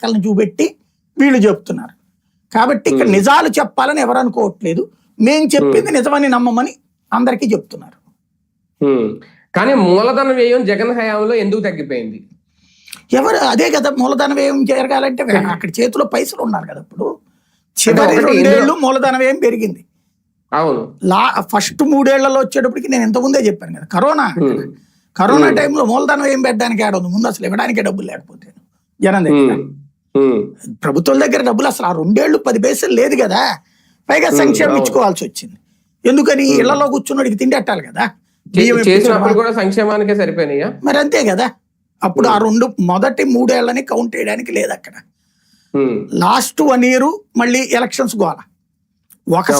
లెక్కలను చూపెట్టి వీళ్ళు చెప్తున్నారు. కాబట్టి ఇక్కడ నిజాలు చెప్పాలని ఎవరు అనుకోవట్లేదు, మేం చెప్పింది నిజమని నమ్మమని అందరికీ చెప్తున్నారు. కానీ మూలధన వ్యయం జగన్ హయాంలో ఎందుకు తగ్గిపోయింది? ఎవరు అదే కదా, మూలధన వ్యయం జరగాలంటే అక్కడ చేతిలో పైసలు ఉన్నారు కదా. ఇప్పుడు చివరి 2 ఏళ్ళు మూలధన వ్యయం పెరిగింది. అవును, ఫస్ట్ 3 ఏళ్లలో వచ్చేటప్పటికి నేను ఇంతకుముందే చెప్పాను కదా, కరోనా టైంలో మూలధనం ఏం పెట్టడానికి ఆడదు, ముందు అసలు ఇవ్వడానికే డబ్బులు లేకపోతే జనం దగ్గర, ప్రభుత్వం దగ్గర డబ్బులు అసలు ఆ 2 ఏళ్ళు 10 పైసలు లేదు కదా. పైగా సంక్షేమం ఇచ్చుకోవాల్సి వచ్చింది. ఎందుకని ఇళ్లలో కూర్చున్నోడికి తిండి అట్టాలి కదా, సంక్షేమానికే సరిపోయినాయా మరి అంతే కదా. అప్పుడు ఆ మొదటి 3 ఏళ్లని కౌంట్ చేయడానికి లేదు అక్కడ. లాస్ట్ 1 ఇయర్ మళ్ళీ ఎలక్షన్స్ గోల, 1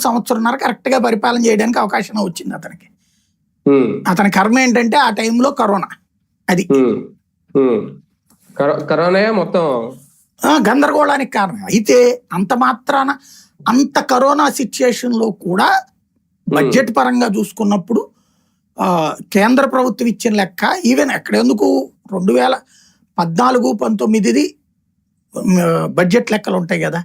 సంవత్సరంన్నర కరెక్ట్ గా పరిపాలన చేయడానికి అవకాశం వచ్చింది అతనికి. అతని కర్మ ఏంటంటే ఆ టైంలో కరోనా, అది కరోనా మొత్తం గందరగోళానికి కారణం. అయితే అంత మాత్రాన అంత కరోనా సిచ్యుయేషన్ లో కూడా బడ్జెట్ పరంగా చూసుకున్నప్పుడు కేంద్ర ప్రభుత్వం ఇచ్చిన లెక్క ఈవెన్ ఎక్కడ ఎందుకు 2014-19 బడ్జెట్ లెక్కలు ఉంటాయి కదా,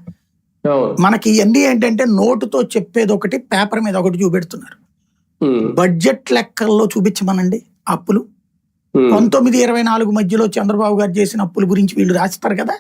మనకి ఇవన్నీ ఏంటంటే నోటుతో చెప్పేది ఒకటి, పేపర్ మీద ఒకటి చూపెడుతున్నారు. బడ్జెట్ లెక్కల్లో చూపించమనండి అప్పులు. 19-24 మధ్యలో చంద్రబాబు గారు చేసిన అప్పుల గురించి వీళ్ళు రాస్తారు కదా.